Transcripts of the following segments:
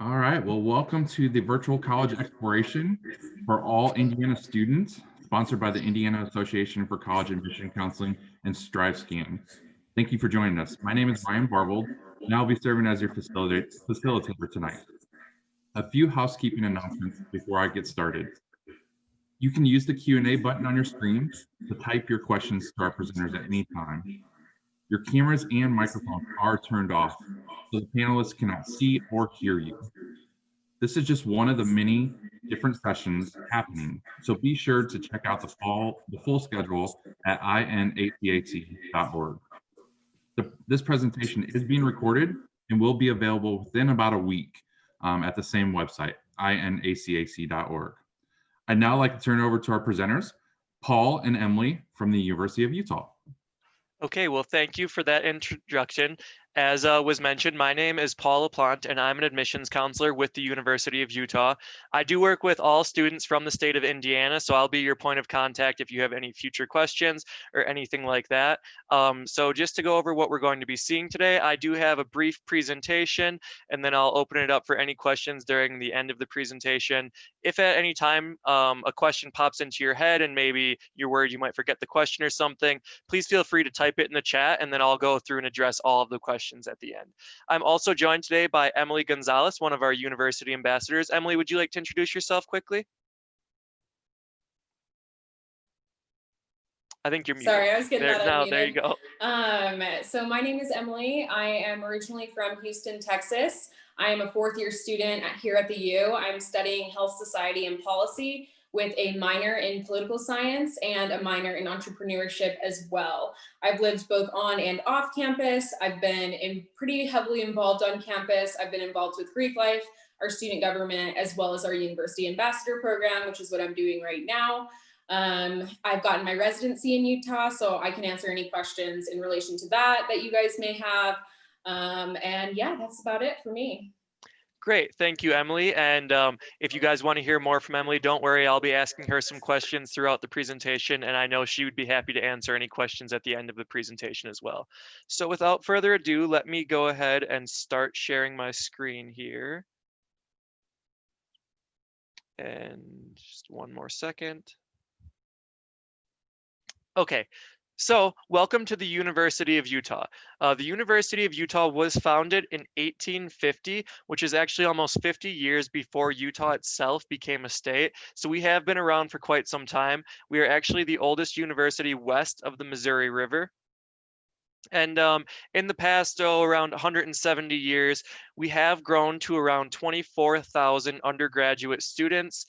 All right, well, welcome to the virtual college exploration for all Indiana students, sponsored by the Indiana Association for College Admission Counseling and Strive Scan. Thank you for joining us. My name is Ryan Barbold, and I'll be serving as your facilitator tonight. A few housekeeping announcements before I get started. You can use the Q&A button on your screen to type your questions to our presenters at any time. Your cameras and microphones are turned off, so the panelists cannot see or hear you. This is just one of the many different sessions happening, so be sure to check out the full schedule at inacac.org. This presentation is being recorded and will be available within about a week at the same website, inacac.org. I'd now like to turn it over to our presenters, Paul and Emily from the University of Utah. Okay, well, thank you for that introduction. As was mentioned, my name is Paul LaPlante, and I'm an admissions counselor with the University of Utah. I do work with all students from the state of Indiana, so I'll be your point of contact if you have any future questions or anything like that. So just to go over what we're going to be seeing today, I do have a brief presentation, and then I'll open it up for any questions during the end of the presentation. If at any time a question pops into your head and maybe you're worried you might forget the question or something, please feel free to type it in the chat, and then I'll go through and address all of the questions at the end. I'm also joined today by Emily Gonzalez, one of our university ambassadors. Emily, would you like to introduce yourself quickly? I think you're muted. Sorry, I was getting that unmuted. There you go. So my name is Emily. I am originally from Houston, Texas. I am a fourth-year student here at the U. I'm studying health, society, and policy with a minor in political science and a minor in entrepreneurship as well. I've lived both on and off campus. I've been pretty heavily involved on campus. I've been involved with Greek Life, our student government, as well as our university ambassador program, which is what I'm doing right now. I've gotten my residency in Utah, so I can answer any questions in relation to that you guys may have. And yeah, that's about it for me. Great. Thank you, Emily. And if you guys want to hear more from Emily, don't worry. I'll be asking her some questions throughout the presentation, and I know she would be happy to answer any questions at the end of the presentation as well. So without further ado, let me go ahead and start sharing my screen here. And just one more second. Okay, so welcome to the University of Utah. The University of Utah was founded in 1850, which is actually almost 50 years before Utah itself became a state. So we have been around for quite some time. We are actually the oldest university west of the Missouri River. And in the past, around 170 years, we have grown to around 24,000 undergraduate students.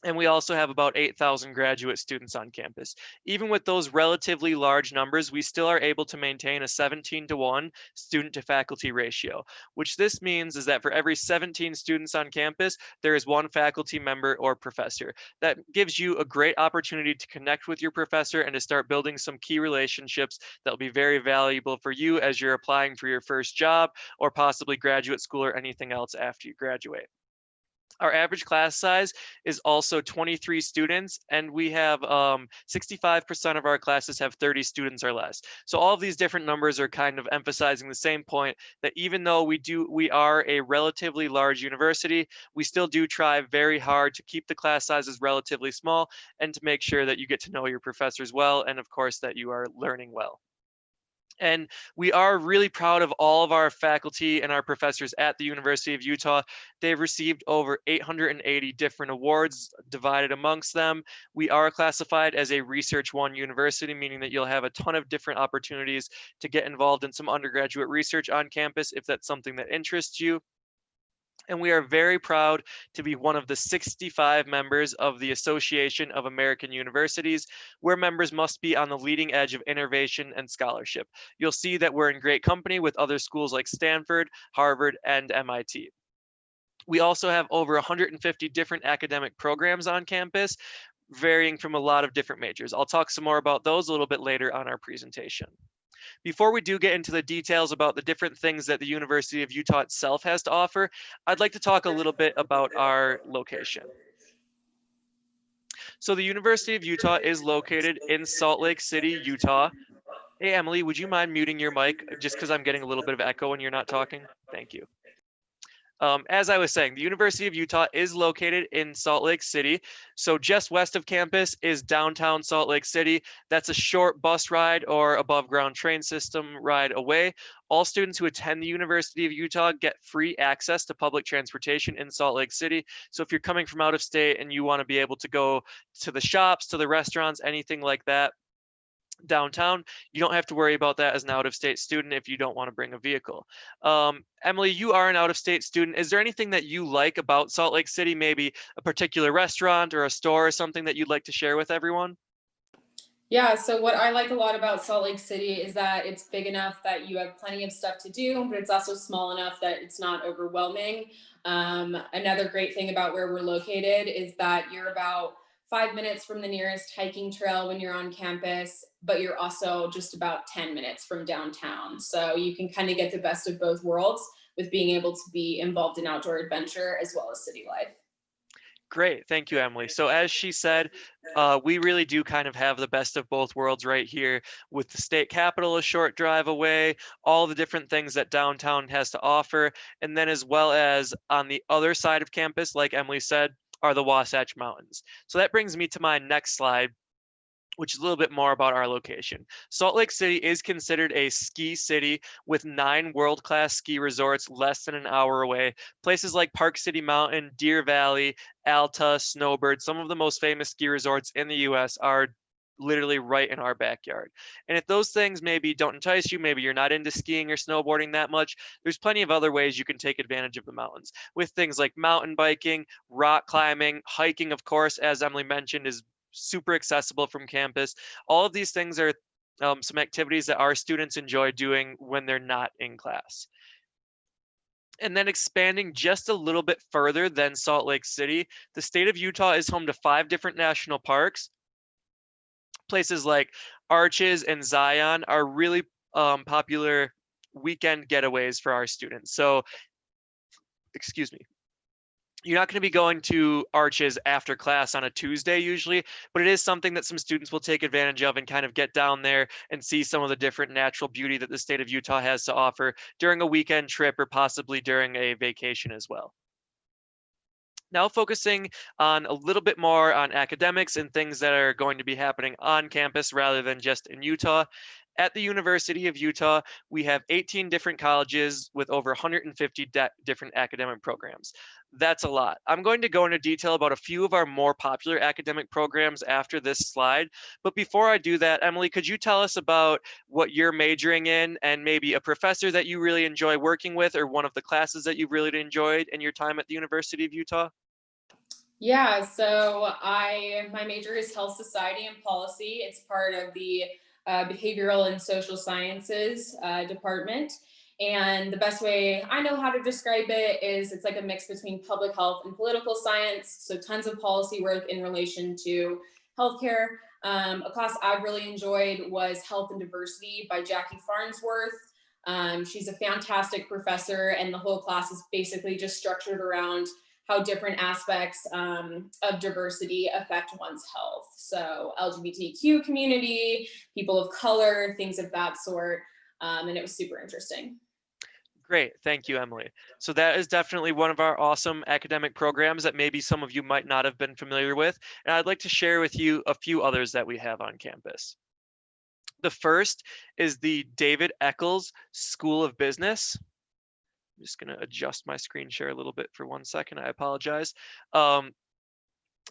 And we also have about 8,000 graduate students on campus. Even with those relatively large numbers, we still are able to maintain a 17-to-1 student to faculty ratio, which this means is that for every 17 students on campus, there is one faculty member or professor. That gives you a great opportunity to connect with your professor and to start building some key relationships that will be very valuable for you as you're applying for your first job or possibly graduate school or anything else after you graduate. Our average class size is also 23 students, and we have 65% of our classes have 30 students or less. So all of these different numbers are kind of emphasizing the same point that even though we are a relatively large university, we still do try very hard to keep the class sizes relatively small and to make sure that you get to know your professors well, and of course that you are learning well. And we are really proud of all of our faculty and our professors at the University of Utah. They've received over 880 different awards divided amongst them. We are classified as a Research 1 university, meaning that you'll have a ton of different opportunities to get involved in some undergraduate research on campus if that's something that interests you. And we are very proud to be one of the 65 members of the Association of American Universities, where members must be on the leading edge of innovation and scholarship. You'll see that we're in great company with other schools like Stanford, Harvard, and MIT. We also have over 150 different academic programs on campus, varying from a lot of different majors. I'll talk some more about those a little bit later on our presentation. Before we do get into the details about the different things that the University of Utah itself has to offer, I'd like to talk a little bit about our location. So the University of Utah is located in Salt Lake City, Utah. Hey, Emily, would you mind muting your mic just because I'm getting a little bit of echo when you're not talking? Thank you. As I was saying, the University of Utah is located in Salt Lake City. So just west of campus is downtown Salt Lake City. That's a short bus ride or above ground train system ride away. All students who attend the University of Utah get free access to public transportation in Salt Lake City. So if you're coming from out of state and you want to be able to go to the shops, to the restaurants, anything like that, downtown, you don't have to worry about that as an out-of-state student if you don't want to bring a vehicle. Emily, you are an out-of-state student. Is there anything that you like about Salt Lake City, maybe a particular restaurant or a store or something that you'd like to share with everyone? Yeah, so what I like a lot about Salt Lake City is that it's big enough that you have plenty of stuff to do, but it's also small enough that it's not overwhelming. Another great thing about where we're located is that you're about 5 minutes from the nearest hiking trail when you're on campus, but you're also just about 10 minutes from downtown. So you can kind of get the best of both worlds with being able to be involved in outdoor adventure as well as city life. Great, thank you, Emily. So as she said, we really do kind of have the best of both worlds right here with the state capitol a short drive away, all the different things that downtown has to offer. And then as well as on the other side of campus, like Emily said, are the Wasatch Mountains. So that brings me to my next slide, which is a little bit more about our location. Salt Lake City is considered a ski city with 9 world-class ski resorts less than an hour away. Places like Park City Mountain, Deer Valley, Alta, Snowbird, some of the most famous ski resorts in the US are literally right in our backyard. And if those things maybe don't entice you, maybe you're not into skiing or snowboarding that much, there's plenty of other ways you can take advantage of the mountains with things like mountain biking, rock climbing, hiking, of course, as Emily mentioned, is super accessible from campus. All of these things are some activities that our students enjoy doing when they're not in class. And then expanding just a little bit further than Salt Lake City, the state of Utah is home to 5 different national parks. Places like Arches and Zion are really popular weekend getaways for our students. So, excuse me. You're not going to be going to Arches after class on a Tuesday usually, but it is something that some students will take advantage of and kind of get down there and see some of the different natural beauty that the state of Utah has to offer during a weekend trip or possibly during a vacation as well. Now focusing on a little bit more on academics and things that are going to be happening on campus rather than just in Utah. At the University of Utah, we have 18 different colleges with over 150 different academic programs. That's a lot. I'm going to go into detail about a few of our more popular academic programs after this slide. But before I do that, Emily, could you tell us about what you're majoring in and maybe a professor that you really enjoy working with or one of the classes that you've really enjoyed in your time at the University of Utah? Yeah, so my major is health society and policy. It's part of the behavioral and social sciences department. And the best way I know how to describe it is it's like a mix between public health and political science. So tons of policy work in relation to healthcare. A class I really enjoyed was Health and Diversity by Jackie Farnsworth. She's a fantastic professor, and the whole class is basically just structured around how different aspects of diversity affect one's health. So LGBTQ community, people of color, things of that sort. And it was super interesting. Great, thank you, Emily. So that is definitely one of our awesome academic programs that maybe some of you might not have been familiar with. And I'd like to share with you a few others that we have on campus. The first is the David Eccles School of Business. I'm just going to adjust my screen share a little bit for 1 second. I apologize.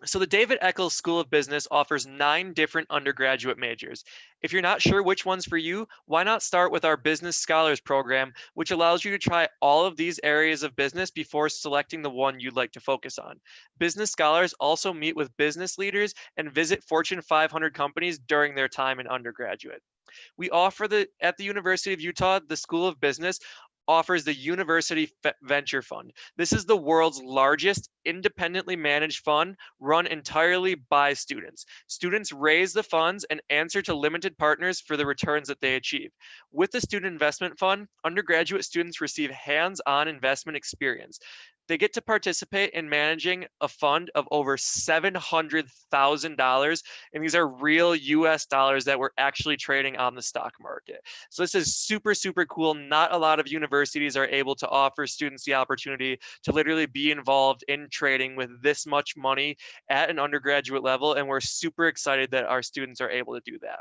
So the David Eccles School of Business offers 9 different undergraduate majors. If you're not sure which one's for you, why not start with our Business Scholars Program, which allows you to try all of these areas of business before selecting the one you'd like to focus on. Business scholars also meet with business leaders and visit Fortune 500 companies during their time in undergraduate. We offer at the University of Utah, the School of Business offers the University Venture Fund. This is the world's largest independently managed fund run entirely by students. Students raise the funds and answer to limited partners for the returns that they achieve. With the Student Investment Fund, undergraduate students receive hands-on investment experience. They get to participate in managing a fund of over $700,000. And these are real US dollars that we're actually trading on the stock market. So this is super, super cool. Not a lot of universities are able to offer students the opportunity to literally be involved in trading with this much money at an undergraduate level. And we're super excited that our students are able to do that.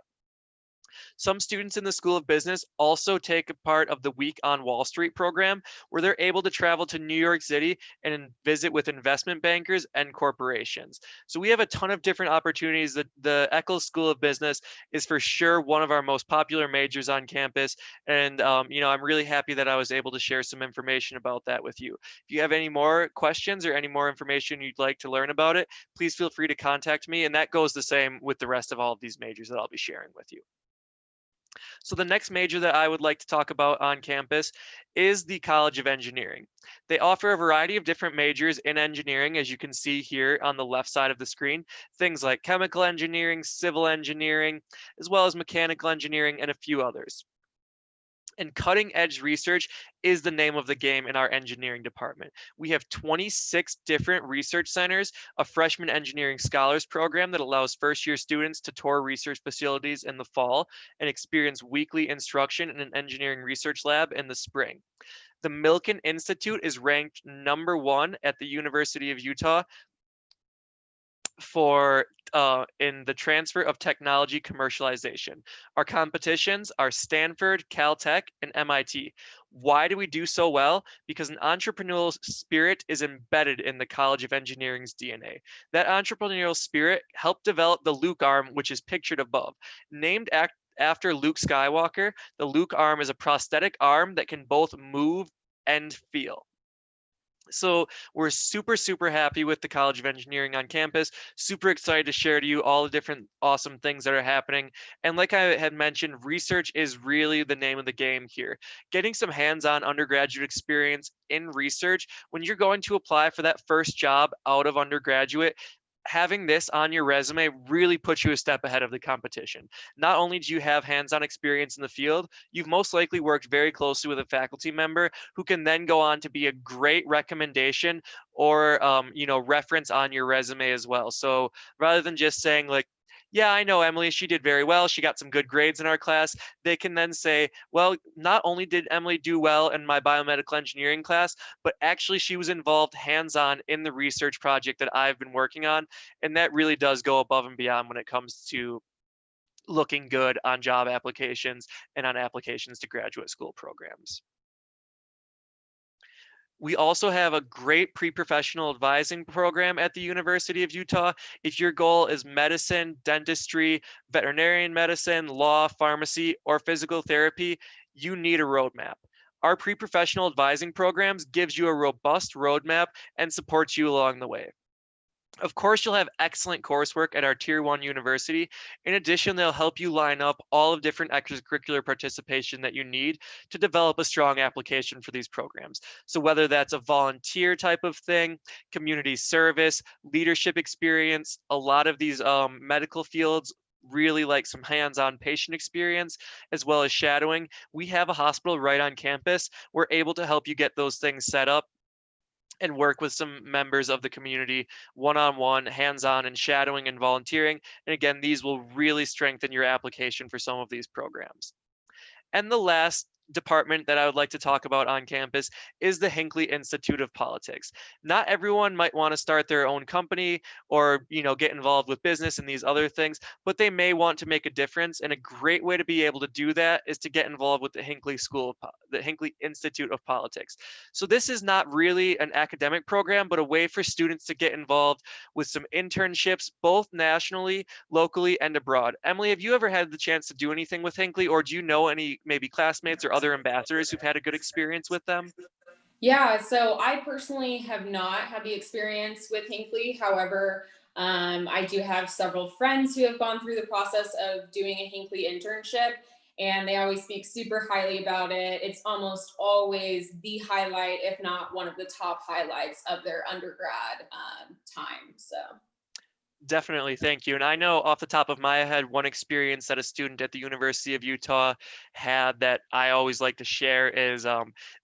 Some students in the School of Business also take a part of the Week on Wall Street program, where they're able to travel to New York City and visit with investment bankers and corporations. So we have a ton of different opportunities. The Eccles School of Business is for sure one of our most popular majors on campus. And, I'm really happy that I was able to share some information about that with you. If you have any more questions or any more information you'd like to learn about it, please feel free to contact me. And that goes the same with the rest of all of these majors that I'll be sharing with you. So the next major that I would like to talk about on campus is the College of Engineering. They offer a variety of different majors in engineering, as you can see here on the left side of the screen, things like chemical engineering, civil engineering, as well as mechanical engineering, and a few others. And cutting edge research is the name of the game in our engineering department. We have 26 different research centers, a freshman engineering scholars program that allows first year students to tour research facilities in the fall and experience weekly instruction in an engineering research lab in the spring. The Milken Institute is ranked #1 at the University of Utah for in the transfer of technology commercialization. Our competitions are Stanford, Caltech, and MIT. Why do we do so well? Because an entrepreneurial spirit is embedded in the College of Engineering's DNA. That entrepreneurial spirit helped develop the Luke arm, which is pictured above. Named after Luke Skywalker, the Luke arm is a prosthetic arm that can both move and feel. So we're super, super happy with the College of Engineering on campus. Super excited to share to you all the different awesome things that are happening. And like I had mentioned, research is really the name of the game here. Getting some hands-on undergraduate experience in research when you're going to apply for that first job out of undergraduate, having this on your resume really puts you a step ahead of the competition. Not only do you have hands-on experience in the field, you've most likely worked very closely with a faculty member who can then go on to be a great recommendation or reference on your resume as well. So rather than just saying like, yeah, I know Emily, she did very well, she got some good grades in our class, they can then say, well, not only did Emily do well in my biomedical engineering class, but actually she was involved hands-on in the research project that I've been working on. And that really does go above and beyond when it comes to looking good on job applications and on applications to graduate school programs. We also have a great pre-professional advising program at the University of Utah. If your goal is medicine, dentistry, veterinarian medicine, law, pharmacy, or physical therapy, you need a roadmap. Our pre-professional advising programs gives you a robust roadmap and supports you along the way. Of course, you'll have excellent coursework at our Tier 1 university. In addition, they'll help you line up all of different extracurricular participation that you need to develop a strong application for these programs. So whether that's a volunteer type of thing, community service, leadership experience, a lot of these medical fields really like some hands-on patient experience as well as shadowing. We have a hospital right on campus. We're able to help you get those things set up and work with some members of the community one-on-one, hands-on, and shadowing and volunteering. And again, these will really strengthen your application for some of these programs. And the last department that I would like to talk about on campus is the Hinckley Institute of Politics. Not everyone might want to start their own company or, get involved with business and these other things, but they may want to make a difference. And a great way to be able to do that is to get involved with the the Hinckley Institute of Politics. So this is not really an academic program, but a way for students to get involved with some internships, both nationally, locally, and abroad. Emily, have you ever had the chance to do anything with Hinckley, or do you know any maybe classmates or other ambassadors who've had a good experience with them? Yeah, so I personally have not had the experience with Hinckley. However, I do have several friends who have gone through the process of doing a Hinckley internship, and they always speak super highly about it. It's almost always the highlight, if not one of the top highlights of their undergrad time. So Definitely, thank you. And I know off the top of my head, one experience that a student at the University of Utah had that I always like to share is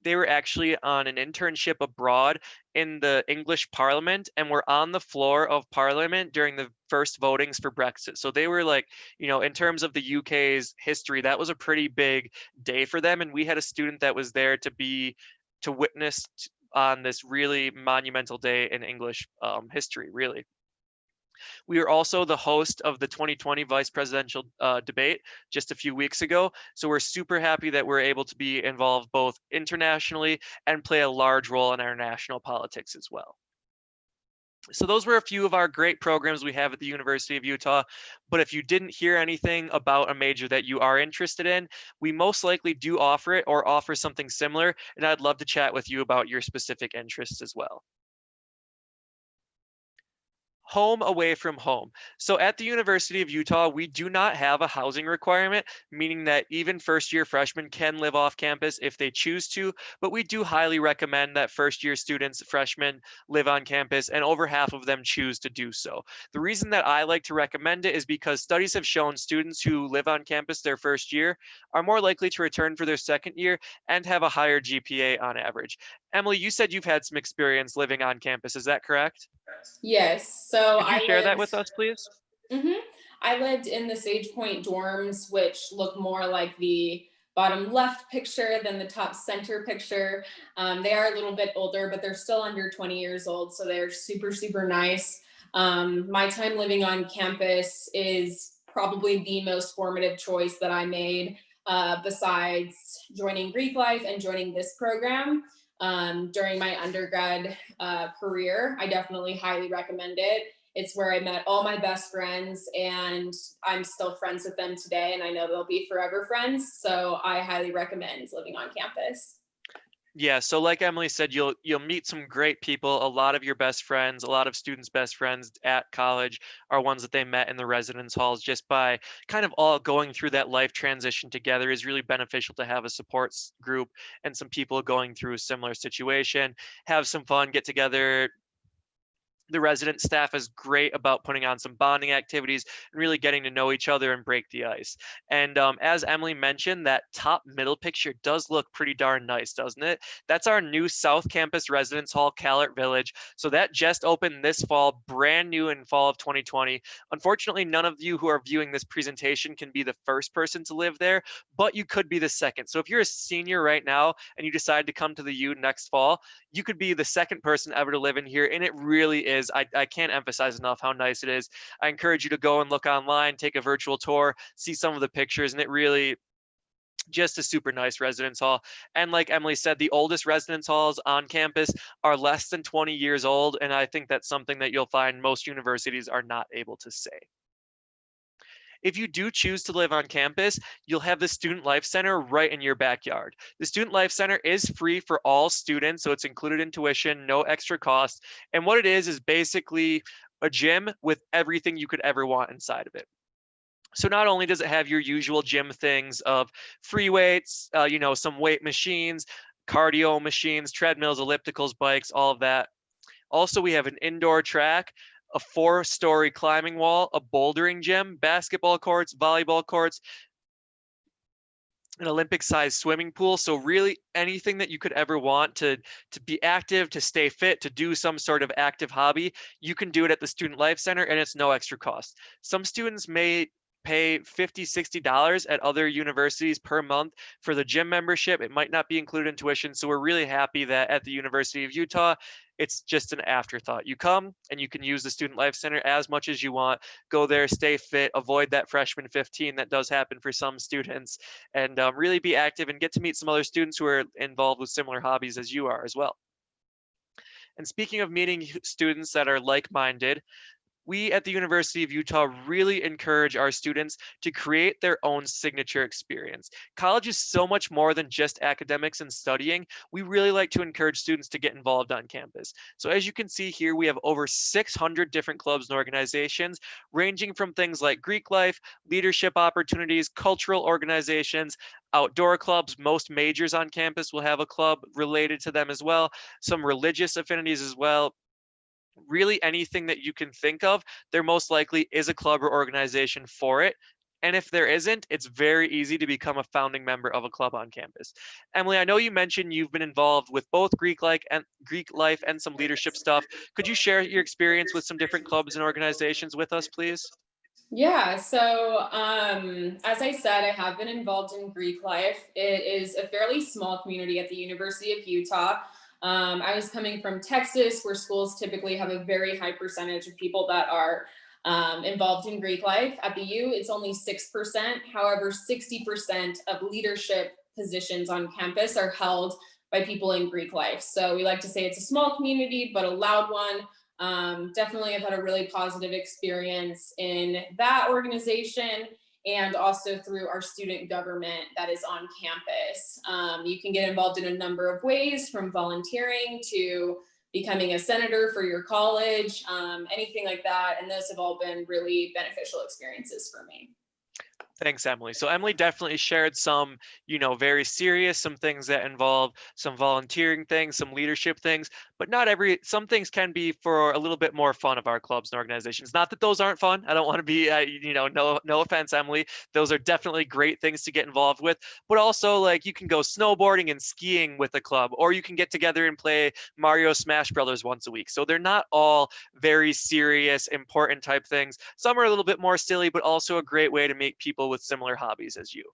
they were actually on an internship abroad in the English Parliament and were on the floor of Parliament during the first votings for Brexit. So they were like, in terms of the UK's history, that was a pretty big day for them. And we had a student that was there to witness on this really monumental day in English history, really. We are also the host of the 2020 vice presidential debate just a few weeks ago. So we're super happy that we're able to be involved both internationally and play a large role in our national politics as well. So those were a few of our great programs we have at the University of Utah. But if you didn't hear anything about a major that you are interested in, we most likely do offer it or offer something similar. And I'd love to chat with you about your specific interests as well. Home away from home. So at the University of Utah, we do not have a housing requirement, meaning that even first year freshmen can live off campus if they choose to, but we do highly recommend that first year students, freshmen, live on campus, and over half of them choose to do so. The reason that I like to recommend it is because studies have shown students who live on campus their first year are more likely to return for their second year and have a higher GPA on average. Emily, you said you've had some experience living on campus, is that correct? Yes. So Could you share that with us, please? Mhm. I lived in the Sage Point dorms, which look more like the bottom left picture than the top center picture. They are a little bit older, but they're still under 20 years old. So they're super, super nice. My time living on campus is probably the most formative choice that I made, besides joining Greek Life and joining this program. During my undergrad career, I definitely highly recommend it. It's where I met all my best friends, and I'm still friends with them today, and I know they'll be forever friends. So I highly recommend living on campus. Yeah, so like Emily said, you'll meet some great people. A lot of your best friends, a lot of students' best friends at college are ones that they met in the residence halls. Just by kind of all going through that life transition together is really beneficial to have a support group and some people going through a similar situation. Have some fun, get together. The resident staff is great about putting on some bonding activities and really getting to know each other and break the ice. And as Emily mentioned, that top middle picture does look pretty darn nice, doesn't it? That's our new South Campus Residence Hall, Callert Village. So that just opened this fall, brand new in fall of 2020. Unfortunately, none of you who are viewing this presentation can be the first person to live there, but you could be the second. So if you're a senior right now and you decide to come to the U next fall, you could be the second person ever to live in here. And it really is. I can't emphasize enough how nice it is. I encourage you to go and look online, take a virtual tour, see some of the pictures, and it really just a super nice residence hall. And like Emily said, the oldest residence halls on campus are less than 20 years old. And I think that's something that you'll find most universities are not able to say. If you do choose to live on campus, you'll have the Student Life Center right in your backyard. The Student Life Center is free for all students, so it's included in tuition, no extra cost. And what it is basically a gym with everything you could ever want inside of it. So not only does it have your usual gym things of free weights, some weight machines, cardio machines, treadmills, ellipticals, bikes, all of that. Also, we have an indoor track, a 4-story climbing wall, a bouldering gym, basketball courts, volleyball courts, an Olympic-sized swimming pool. So really anything that you could ever want to be active, to stay fit, to do some sort of active hobby, you can do it at the Student Life Center and it's no extra cost. Some students may pay $50, $60 at other universities per month for the gym membership. It might not be included in tuition. So we're really happy that at the University of Utah, it's just an afterthought. You come and you can use the Student Life Center as much as you want. Go there, stay fit, avoid that freshman 15 that does happen for some students, and really be active and get to meet some other students who are involved with similar hobbies as you are as well. And speaking of meeting students that are like-minded, we at the University of Utah really encourage our students to create their own signature experience. College is so much more than just academics and studying. We really like to encourage students to get involved on campus. So as you can see here, we have over 600 different clubs and organizations, ranging from things like Greek life, leadership opportunities, cultural organizations, outdoor clubs. Most majors on campus will have a club related to them as well, some religious affinities as well. Really anything that you can think of, there most likely is a club or organization for it. And if there isn't, it's very easy to become a founding member of a club on campus. Emily, I know you mentioned you've been involved with both Greek life and some leadership stuff. Could you share your experience with some different clubs and organizations with us, please? Yeah, so as I said, I have been involved in Greek life. It is a fairly small community at the University of Utah. I was coming from Texas, where schools typically have a very high percentage of people that are involved in Greek life. At the U, it's only 6%. However, 60% of leadership positions on campus are held by people in Greek life. So we like to say it's a small community, but a loud one. Definitely I've had a really positive experience in that organization and also through our student government that is on campus. You can get involved in a number of ways, from volunteering to becoming a senator for your college, anything like that. And those have all been really beneficial experiences for me. Thanks, Emily. So Emily definitely shared some, very serious, some things that involve some volunteering things, some leadership things, but some things can be for a little bit more fun of our clubs and organizations. Not that those aren't fun. I don't want to be, no offense, Emily. Those are definitely great things to get involved with, but also like you can go snowboarding and skiing with a club, or you can get together and play Mario Smash Brothers once a week. So they're not all very serious, important type things. Some are a little bit more silly, but also a great way to meet people with similar hobbies as you.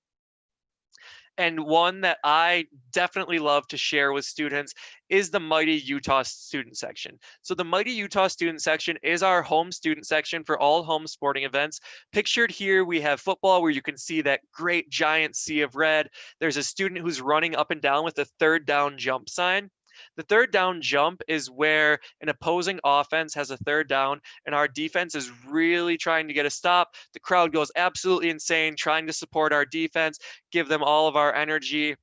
And one that I definitely love to share with students is the Mighty Utah Student Section. So the Mighty Utah Student Section is our home student section for all home sporting events. Pictured here, we have football, where you can see that great giant sea of red. There's a student who's running up and down with a third down jump sign. The third down jump is where an opposing offense has a third down and our defense is really trying to get a stop. The crowd goes absolutely insane, trying to support our defense, give them all of our energy,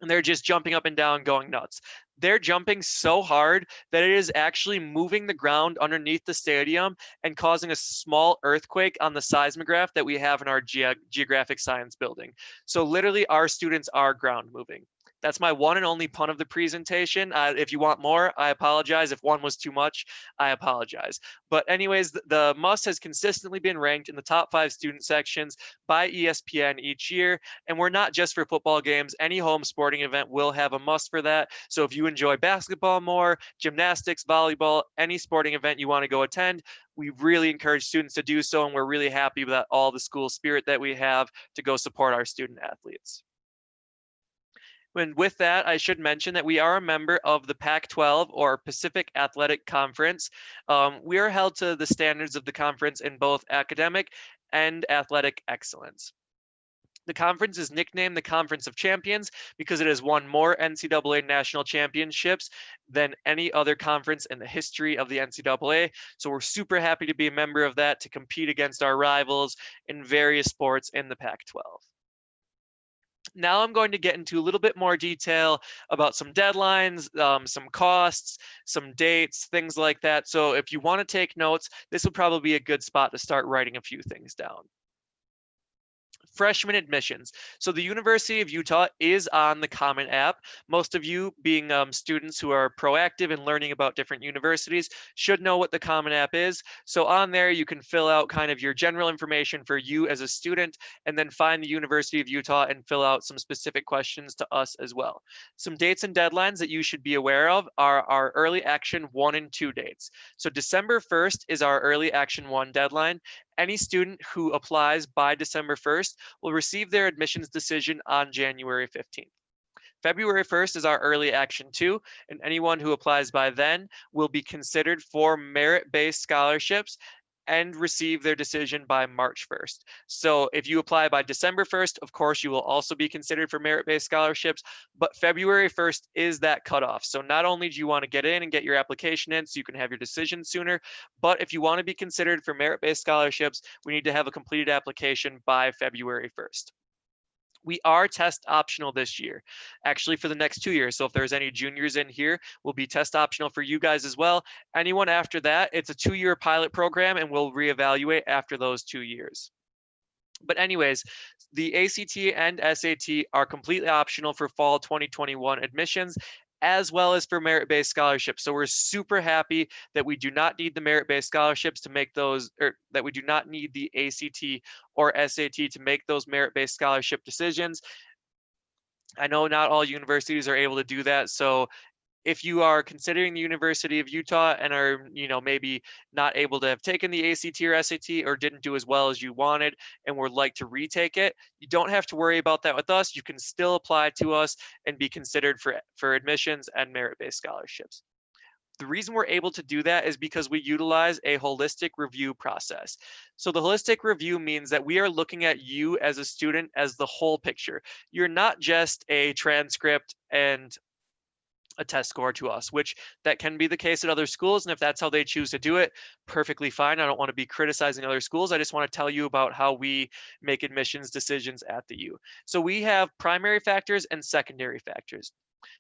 and they're just jumping up and down, going nuts. They're jumping so hard that it is actually moving the ground underneath the stadium and causing a small earthquake on the seismograph that we have in our geographic science building. So literally our students are ground moving. That's my one and only pun of the presentation. If you want more, I apologize. If one was too much, I apologize. But anyways, the MUS has consistently been ranked in the top 5 student sections by ESPN each year. And we're not just for football games. Any home sporting event will have a MUS for that. So if you enjoy basketball more, gymnastics, volleyball, any sporting event you want to go attend, we really encourage students to do so. And we're really happy about all the school spirit that we have to go support our student athletes. And with that, I should mention that we are a member of the Pac-12, or Pacific Athletic Conference. We are held to the standards of the conference in both academic and athletic excellence. The conference is nicknamed the Conference of Champions because it has won more NCAA national championships than any other conference in the history of the NCAA. So we're super happy to be a member of that, to compete against our rivals in various sports in the Pac-12. Now I'm going to get into a little bit more detail about some deadlines, some costs, some dates, things like that. So if you want to take notes, this would probably be a good spot to start writing a few things down. Freshman admissions. So the University of Utah is on the Common App. Most of you, being students who are proactive in learning about different universities, should know what the Common App is. So on there, you can fill out kind of your general information for you as a student, and then find the University of Utah and fill out some specific questions to us as well. Some dates and deadlines that you should be aware of are our Early Action 1 and 2 dates. So December 1st is our Early Action 1 deadline. Any student who applies by December 1st will receive their admissions decision on January 15th. February 1st is our Early Action 2, and anyone who applies by then will be considered for merit-based scholarships and receive their decision by March 1st. So if you apply by December 1st, of course, you will also be considered for merit-based scholarships, but February 1st is that cutoff. So not only do you want to get in and get your application in so you can have your decision sooner, but if you want to be considered for merit-based scholarships, we need to have a completed application by February 1st. We are test optional this year, actually for the next 2 years. So if there's any juniors in here, will be test optional for you guys as well. Anyone after that, it's a 2-year pilot program and we'll reevaluate after those 2 years. But anyways, the ACT and SAT are completely optional for fall 2021 admissions. as well as for merit-based scholarships. So we're super happy that we do not need the merit-based scholarships to make those, or that we do not need the ACT or SAT to make those merit-based scholarship decisions. I know not all universities are able to do that. So if you are considering the University of Utah and are, maybe not able to have taken the ACT or SAT or didn't do as well as you wanted and would like to retake it, you don't have to worry about that with us. You can still apply to us and be considered for admissions and merit-based scholarships. The reason we're able to do that is because we utilize a holistic review process. So the holistic review means that we are looking at you as a student as the whole picture. You're not just a transcript and a test score to us, which that can be the case at other schools. And if that's how they choose to do it, perfectly fine. I don't want to be criticizing other schools. I just want to tell you about how we make admissions decisions at the U. So we have primary factors and secondary factors.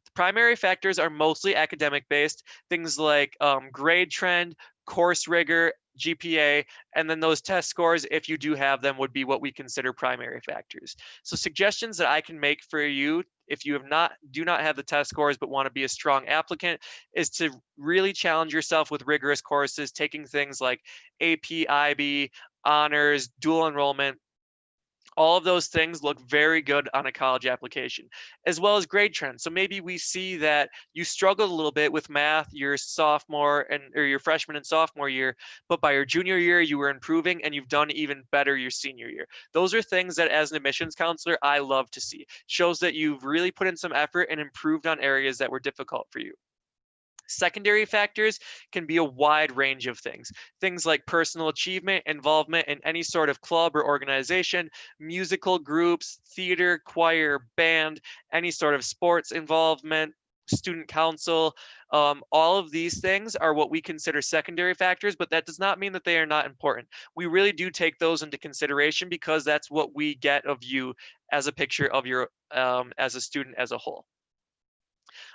The primary factors are mostly academic based, things like grade trend, course rigor, GPA, and then those test scores, if you do have them, would be what we consider primary factors. So suggestions that I can make for you if you do not have the test scores but want to be a strong applicant is to really challenge yourself with rigorous courses, taking things like AP, IB, honors, dual enrollment. All of those things look very good on a college application, as well as grade trends. So maybe we see that you struggled a little bit with math your sophomore or your freshman and sophomore year, but by your junior year, you were improving and you've done even better your senior year. Those are things that as an admissions counselor, I love to see. Shows that you've really put in some effort and improved on areas that were difficult for you. Secondary factors can be a wide range of things. Things like personal achievement, involvement in any sort of club or organization, musical groups, theater, choir, band, any sort of sports involvement, student council. All of these things are what we consider secondary factors, but that does not mean that they are not important. We really do take those into consideration because that's what we get of you as a picture of your as a student as a whole.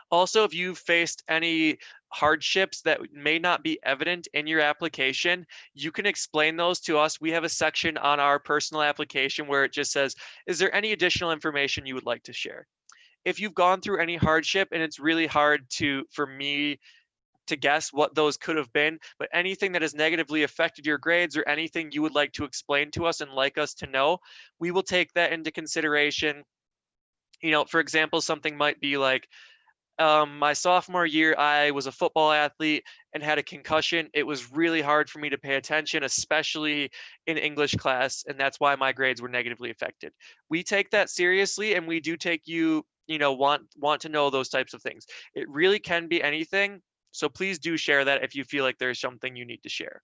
Also, if you've faced any hardships that may not be evident in your application, you can explain those to us. We have a section on our personal application where it just says, is there any additional information you would like to share? If you've gone through any hardship and it's really hard for me to guess what those could have been, but anything that has negatively affected your grades or anything you would like to explain to us and like us to know, we will take that into consideration. For example, something might be like, my sophomore year, I was a football athlete and had a concussion. It was really hard for me to pay attention, especially in English class, and that's why my grades were negatively affected. We take that seriously, and we do take you, want to know those types of things. It really can be anything, so please do share that if you feel like there's something you need to share.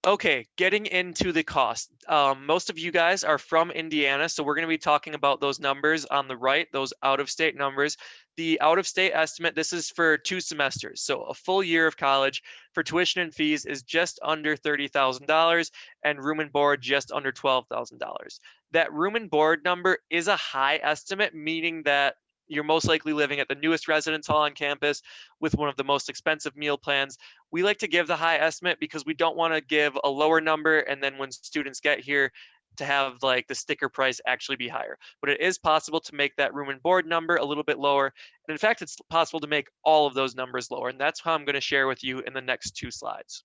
Okay, getting into the cost. Most of you guys are from Indiana, so we're going to be talking about those numbers on the right, those out-of-state numbers. The out-of-state estimate, this is for 2 semesters, so a full year of college for tuition and fees is just under $30,000 and room and board just under $12,000. That room and board number is a high estimate, meaning that you're most likely living at the newest residence hall on campus with one of the most expensive meal plans. We like to give the high estimate because we don't want to give a lower number and then when students get here to have like the sticker price actually be higher. But it is possible to make that room and board number a little bit lower. And in fact, it's possible to make all of those numbers lower. And that's how I'm going to share with you in the next 2 slides.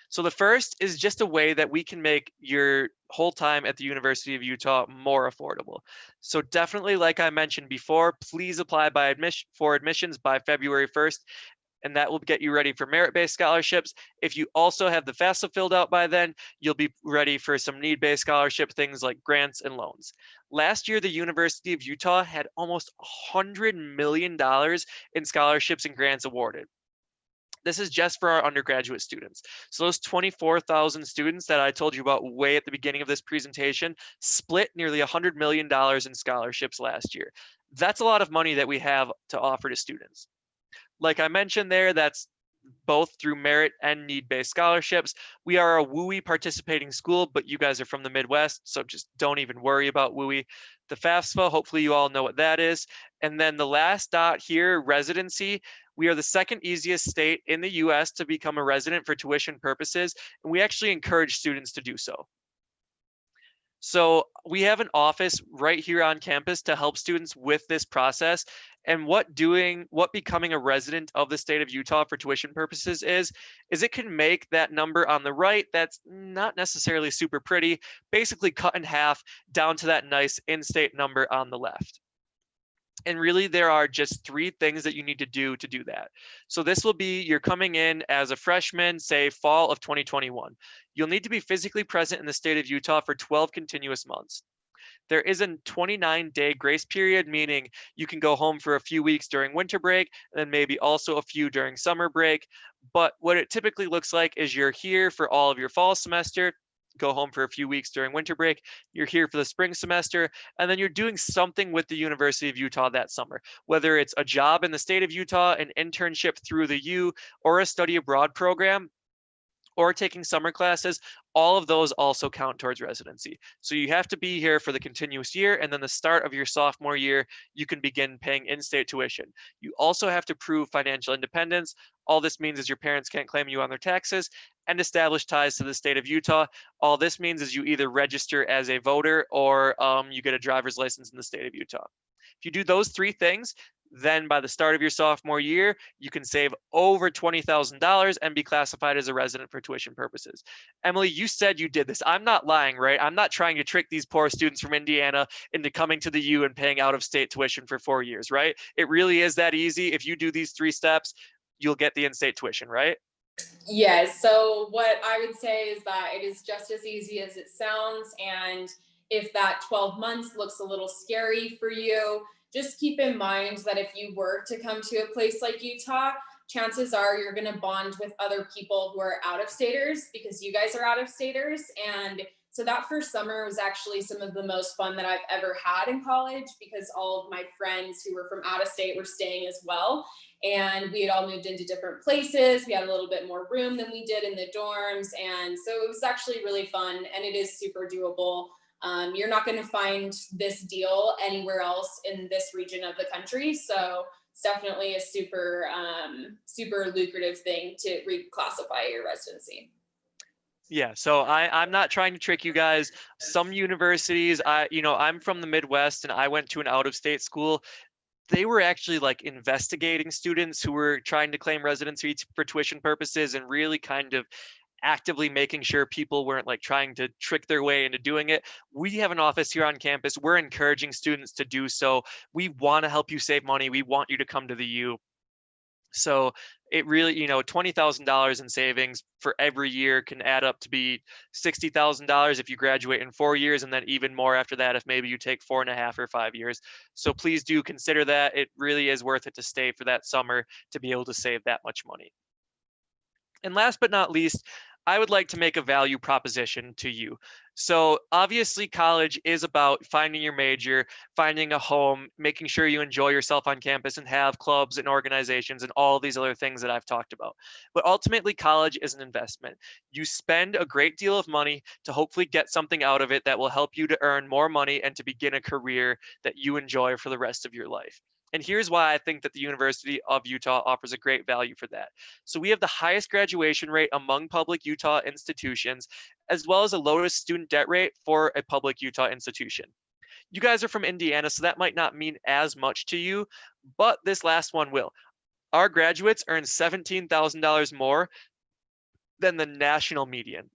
So the first is just a way that we can make your whole time at the University of Utah more affordable. So definitely, like I mentioned before, please apply for admissions by February 1st, and that will get you ready for merit-based scholarships. If you also have the FAFSA filled out by then, you'll be ready for some need-based scholarship, things like grants and loans. Last year, the University of Utah had almost $100 million in scholarships and grants awarded. This is just for our undergraduate students. So those 24,000 students that I told you about way at the beginning of this presentation split nearly $100 million in scholarships last year. That's a lot of money that we have to offer to students. Like I mentioned there, that's both through merit and need-based scholarships. We are a WUI participating school, but you guys are from the Midwest, so just don't even worry about WUI. The FAFSA, hopefully you all know what that is. And then the last dot here, residency. We are the second easiest state in the US to become a resident for tuition purposes, and we actually encourage students to do so. So we have an office right here on campus to help students with this process. And what becoming a resident of the state of Utah for tuition purposes is it can make that number on the right that's not necessarily super pretty, basically cut in half down to that nice in-state number on the left. And really, there are just 3 things that you need to do that. So this will be, you're coming in as a freshman, say fall of 2021. You'll need to be physically present in the state of Utah for 12 continuous months. There is a 29-day grace period, meaning you can go home for a few weeks during winter break, and then maybe also a few during summer break. But what it typically looks like is you're here for all of your fall semester, go home for a few weeks during winter break, you're here for the spring semester, and then you're doing something with the University of Utah that summer, whether it's a job in the state of Utah, an internship through the U, or a study abroad program, or taking summer classes. All of those also count towards residency. So you have to be here for the continuous year, and then the start of your sophomore year, you can begin paying in-state tuition. You also have to prove financial independence. All this means is your parents can't claim you on their taxes, and establish ties to the state of Utah. All this means is you either register as a voter or you get a driver's license in the state of Utah. If you do those 3 things, then by the start of your sophomore year, you can save over $20,000 and be classified as a resident for tuition purposes. Emily, you said you did this. I'm not lying, right? I'm not trying to trick these poor students from Indiana into coming to the U and paying out of state tuition for 4 years, right? It really is that easy. If you do these 3 steps, you'll get the in-state tuition, right? Yes. So what I would say is that it is just as easy as it sounds. And if that 12 months looks a little scary for you, just keep in mind that if you were to come to a place like Utah, chances are you're going to bond with other people who are out of staters because you guys are out of staters. And so that first summer was actually some of the most fun that I've ever had in college because all of my friends who were from out of state were staying as well. And we had all moved into different places. We had a little bit more room than we did in the dorms. And so it was actually really fun, and it is super doable. You're not going to find this deal anywhere else in this region of the country. So it's definitely a super, super lucrative thing to reclassify your residency. Yeah, so I'm not trying to trick you guys. Some universities, I'm from the Midwest and I went to an out-of-state school. They were actually like investigating students who were trying to claim residency for tuition purposes and really kind of actively making sure people weren't like trying to trick their way into doing it. We have an office here on campus. We're encouraging students to do so. We want to help you save money. We want you to come to the U. So it really, $20,000 in savings for every year can add up to be $60,000 if you graduate in 4 years, and then even more after that if maybe you take 4.5 or 5 years. So please do consider that. It really is worth it to stay for that summer to be able to save that much money. And last but not least, I would like to make a value proposition to you. So obviously college is about finding your major, finding a home, making sure you enjoy yourself on campus and have clubs and organizations and all these other things that I've talked about. But ultimately college is an investment. You spend a great deal of money to hopefully get something out of it that will help you to earn more money and to begin a career that you enjoy for the rest of your life. And here's why I think that the University of Utah offers a great value for that. So we have the highest graduation rate among public Utah institutions, as well as the lowest student debt rate for a public Utah institution. You guys are from Indiana, so that might not mean as much to you, but this last one will. Our graduates earn $17,000 more than the national median.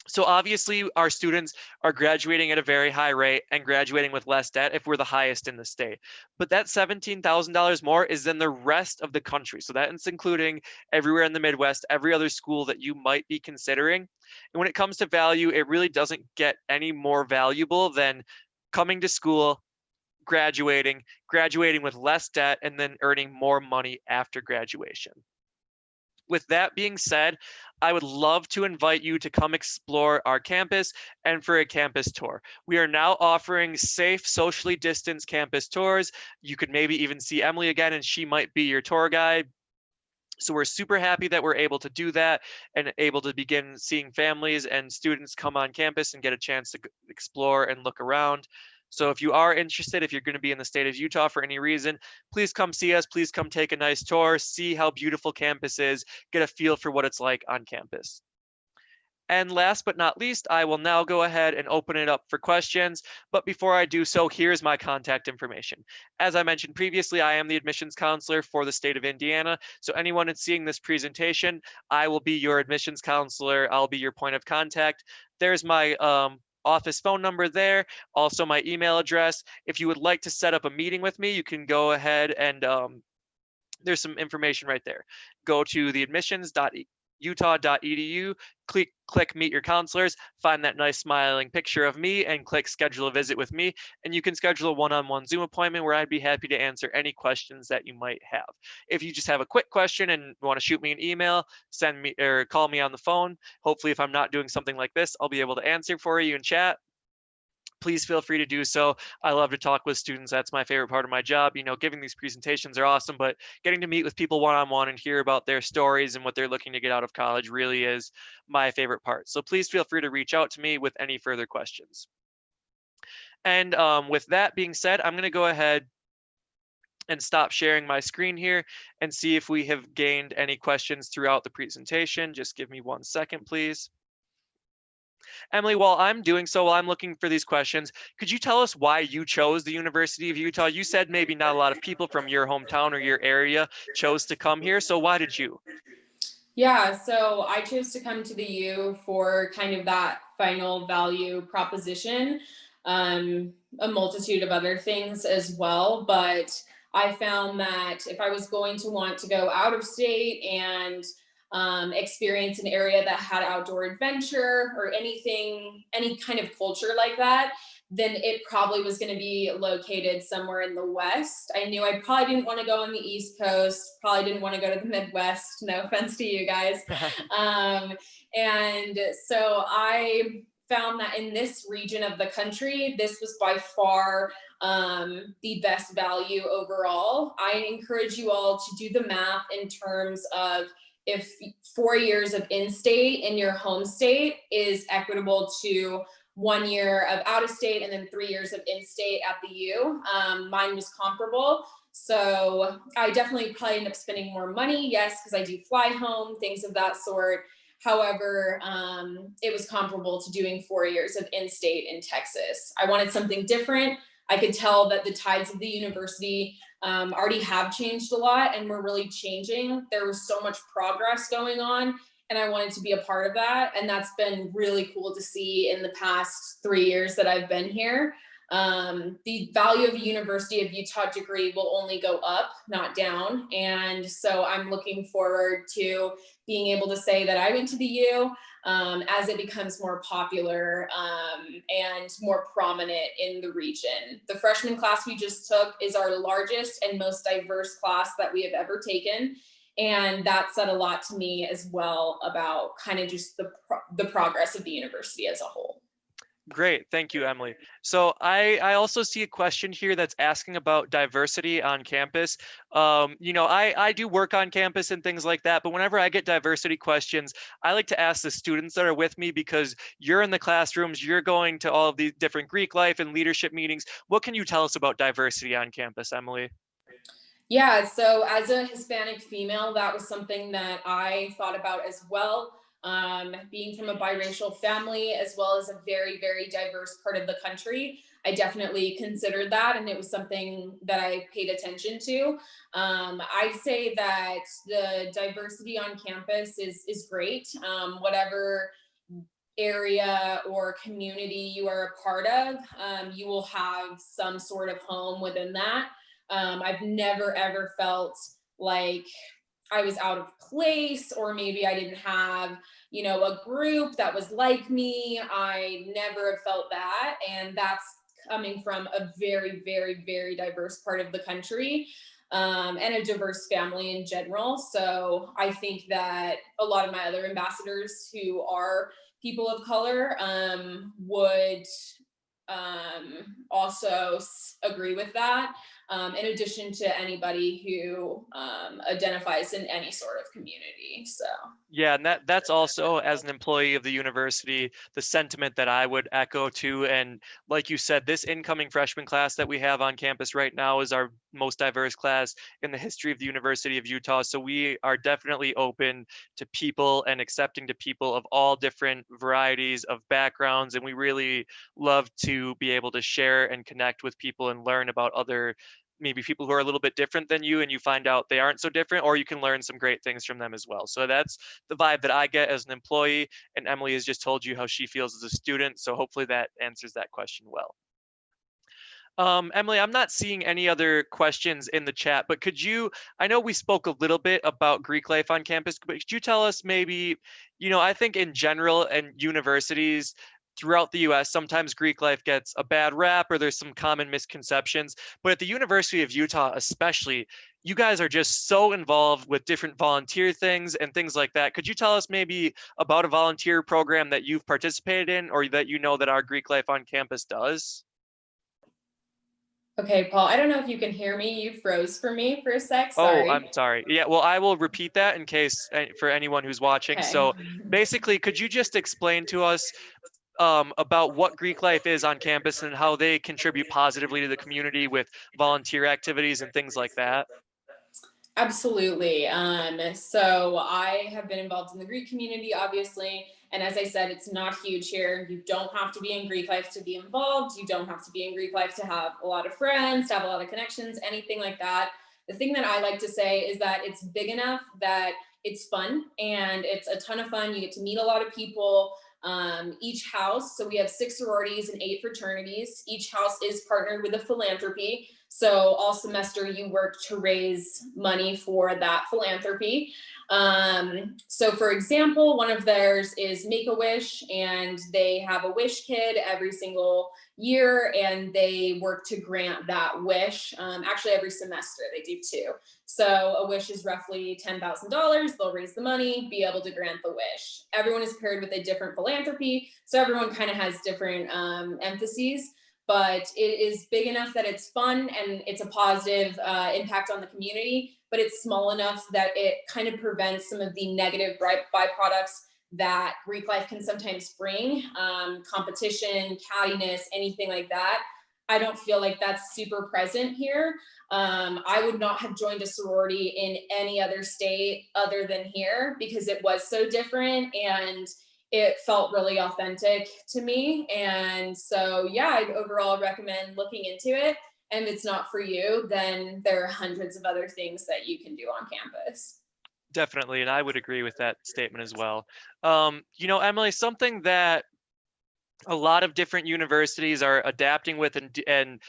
So obviously our students are graduating at a very high rate and graduating with less debt if we're the highest in the state. But that $17,000 more is than the rest of the country. So that's including everywhere in the Midwest, every other school that you might be considering. And when it comes to value, it really doesn't get any more valuable than coming to school, graduating with less debt, and then earning more money after graduation. With that being said, I would love to invite you to come explore our campus and for a campus tour. We are now offering safe, socially distanced campus tours. You could maybe even see Emily again, and she might be your tour guide. So we're super happy that we're able to do that and able to begin seeing families and students come on campus and get a chance to explore and look around. So if you are interested, if you're going to be in the state of Utah for any reason, please come see us. Please come take a nice tour, see how beautiful campus is, get a feel for what it's like on campus. And last but not least, I will now go ahead and open it up for questions. But before I do so, here's my contact information. As I mentioned previously, I am the admissions counselor for the state of Indiana. So anyone that's seeing this presentation, I will be your admissions counselor. I'll be your point of contact. There's my office phone number there, also my email address. If you would like to set up a meeting with me, you can go ahead and there's some information right there. Go to the admissions.utah.edu, click meet your counselors, find that nice smiling picture of me and click schedule a visit with me. And you can schedule a one-on-one Zoom appointment where I'd be happy to answer any questions that you might have. If you just have a quick question and want to shoot me an email, send me or call me on the phone. Hopefully, if I'm not doing something like this, I'll be able to answer for you in chat. Please feel free to do so. I love to talk with students. That's my favorite part of my job. You know, giving these presentations are awesome, but getting to meet with people one-on-one and hear about their stories and what they're looking to get out of college really is my favorite part. So please feel free to reach out to me with any further questions. And with that being said, I'm going to go ahead and stop sharing my screen here and see if we have gained any questions throughout the presentation. Just give me 1 second, please. Emily, while I'm doing so, while I'm looking for these questions, could you tell us why you chose the University of Utah? You said maybe not a lot of people from your hometown or your area chose to come here. So why did you? Yeah, so I chose to come to the U for kind of that final value proposition, a multitude of other things as well. But I found that if I was going to want to go out of state and experience an area that had outdoor adventure or anything, any kind of culture like that, then it probably was going to be located somewhere in the West. I knew I probably didn't want to go on the East Coast, probably didn't want to go to the Midwest. No offense to you guys. And so I found that in this region of the country, this was by far the best value overall. I encourage you all to do the math in terms of if 4 years of in-state in your home state is equitable to 1 year of out of state and then 3 years of in-state at the U. Mine was comparable. So I definitely probably end up spending more money. Yes, because I do fly home, things of that sort. However, it was comparable to doing 4 years of in-state in Texas. I wanted something different. I could tell that the tides of the university already have changed a lot and we're really changing. There was so much progress going on and I wanted to be a part of that. And that's been really cool to see in the past 3 years that I've been here. The value of a University of Utah degree will only go up, not down. And so I'm looking forward to being able to say that I went to the U as it becomes more popular and more prominent in the region. The freshman class we just took is our largest and most diverse class that we have ever taken. And that said a lot to me as well about kind of just the progress of the university as a whole. Great. Thank you, Emily. So I also see a question here that's asking about diversity on campus. You know, I do work on campus and things like that, but whenever I get diversity questions, I like to ask the students that are with me because you're in the classrooms, you're going to all of these different Greek life and leadership meetings. What can you tell us about diversity on campus, Emily? Yeah, so as a Hispanic female, that was something that I thought about as well. Being from a biracial family, as well as a very, very diverse part of the country, I definitely considered that, and it was something that I paid attention to. I'd say that the diversity on campus is great. Whatever area or community you are a part of, you will have some sort of home within that. I've never ever felt like I was out of place or maybe I didn't have, you know, a group that was like me. I never have felt that. And that's coming from a very, very, very diverse part of the country and a diverse family in general. So I think that a lot of my other ambassadors who are people of color would also agree with that. in addition to anybody who identifies in any sort of community. So Yeah, and that's also, as an employee of the university, the sentiment that I would echo too. And like you said, this incoming freshman class that we have on campus right now is our most diverse class in the history of the University of Utah. So we are definitely open to people and accepting to people of all different varieties of backgrounds. And we really love to be able to share and connect with people and learn about other maybe people who are a little bit different than you, and you find out they aren't so different, or you can learn some great things from them as well. So that's the vibe that I get as an employee, and Emily has just told you how she feels as a student. So hopefully that answers that question well. Emily, I'm not seeing any other questions in the chat, but could you, I know we spoke a little bit about Greek life on campus, but could you tell us maybe, I think in general and universities throughout the US, sometimes Greek life gets a bad rap or there's some common misconceptions, but at the University of Utah, especially, you guys are just so involved with different volunteer things and things like that. Could you tell us maybe about a volunteer program that you've participated in or that that our Greek life on campus does? okay, Paul, I don't know if you can hear me. You froze for me for a sec. Oh, Sorry. I'm sorry. Yeah, well, I will repeat that in case for anyone who's watching. Okay. So basically, could you just explain to us about what Greek life is on campus and how they contribute positively to the community with volunteer activities and things like that? Absolutely. So I have been involved in the Greek community, obviously. And as I said, it's not huge here. You don't have to be in Greek life to be involved. You don't have to be in Greek life to have a lot of friends, to have a lot of connections, anything like that. The thing that I like to say is that it's big enough that it's fun and it's a ton of fun. You get to meet a lot of people. Each house, so we have 6 sororities and 8 fraternities. Each house is partnered with a philanthropy. So all semester you work to raise money for that philanthropy. So for example, one of theirs is Make-A-Wish, and they have a wish kid every single year, and they work to grant that wish. Actually, every semester they do 2. So a wish is roughly $10,000. They'll raise the money, be able to grant the wish. Everyone is paired with a different philanthropy, so everyone kind of has different emphases. But it is big enough that it's fun and it's a positive impact on the community, but it's small enough that it kind of prevents some of the negative byproducts that Greek life can sometimes bring, competition, cattiness, anything like that. I don't feel like that's super present here. I would not have joined a sorority in any other state other than here because it was so different and it felt really authentic to me. And so, yeah, I'd overall recommend looking into it. And if it's not for you, then there are hundreds of other things that you can do on campus. Definitely, and I would agree with that statement as well. Emily, something that a lot of different universities are adapting with and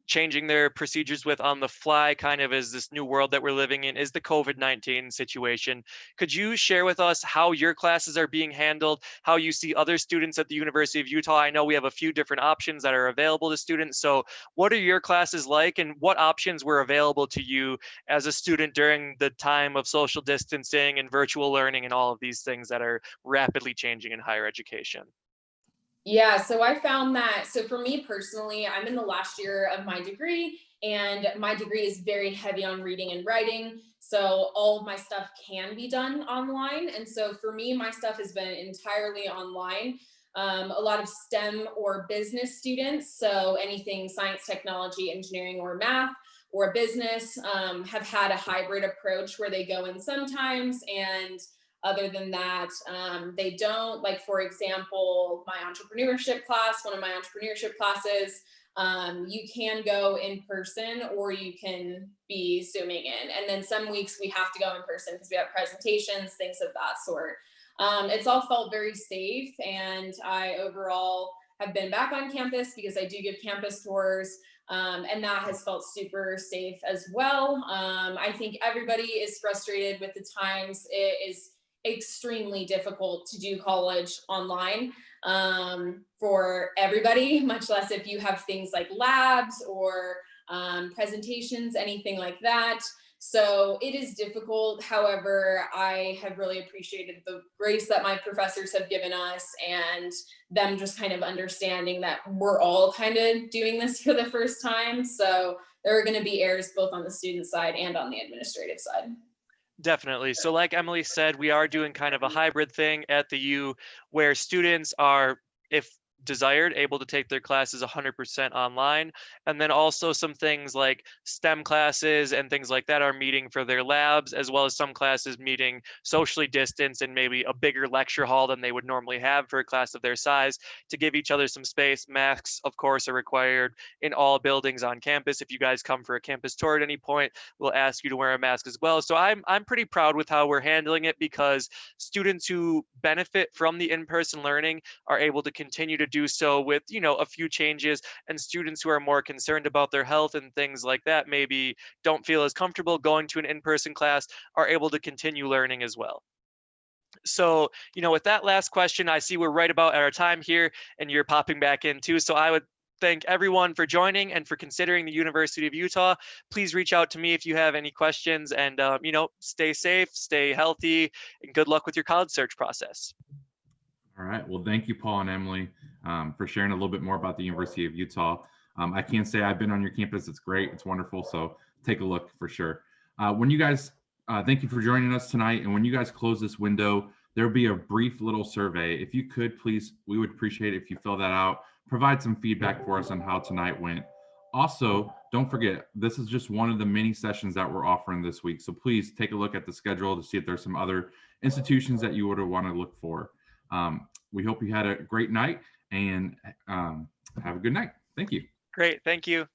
changing their procedures with on the fly, kind of as this new world that we're living in, is the COVID-19 situation. Could you share with us how your classes are being handled, how you see other students at the University of Utah? I know we have a few different options that are available to students. So what are your classes like, and what options were available to you as a student during the time of social distancing and virtual learning and all of these things that are rapidly changing in higher education? Yeah, so I found that, so for me personally, I'm in the last year of my degree, and my degree is very heavy on reading and writing. So all of my stuff can be done online. And so for me, my stuff has been entirely online. A lot of STEM or business students, so anything science, technology, engineering, or math, or business, have had a hybrid approach where they go in sometimes, and other than that, they don't. Like, for example, my entrepreneurship class, one of my entrepreneurship classes, you can go in person or you can be Zooming in. And then some weeks we have to go in person because we have presentations, things of that sort. It's all felt very safe, and I overall have been back on campus because I do give campus tours. And that has felt super safe as well. I think everybody is frustrated with the times. It is extremely difficult to do college online for everybody, much less if you have things like labs or presentations, anything like that. So it is difficult. However, I have really appreciated the grace that my professors have given us, and them just kind of understanding that we're all kind of doing this for the first time. So there are going to be errors both on the student side and on the administrative side. Definitely. So like Emily said, we are doing kind of a hybrid thing at the U where students are, if desired, able to take their classes 100% online. And then also some things like STEM classes and things like that are meeting for their labs, as well as some classes meeting socially distanced in maybe a bigger lecture hall than they would normally have for a class of their size, to give each other some space. Masks, of course, are required in all buildings on campus. If you guys come for a campus tour at any point, we'll ask you to wear a mask as well. So I'm pretty proud with how we're handling it, because students who benefit from the in-person learning are able to continue to do so with, you know, a few changes, and students who are more concerned about their health and things like that, maybe don't feel as comfortable going to an in-person class, are able to continue learning as well. So, you know, with that last question, I see we're right about at our time here, and you're popping back in too. So I would thank everyone for joining and for considering the University of Utah. Please reach out to me if you have any questions, and you know, stay safe, stay healthy, and good luck with your college search process. All right. Well, thank you, Paul and Emily, for sharing a little bit more about the University of Utah. I can say I've been on your campus. It's great. It's wonderful. So take a look for sure. When you guys, thank you for joining us tonight. And when you guys close this window, there'll be a brief little survey. If you could, please, we would appreciate it if you fill that out. Provide some feedback for us on how tonight went. Also, don't forget, this is just one of the many sessions that we're offering this week. So please take a look at the schedule to see if there's some other institutions that you would want to look for. We hope you had a great night, and have a good night. Thank you. Great. Thank you.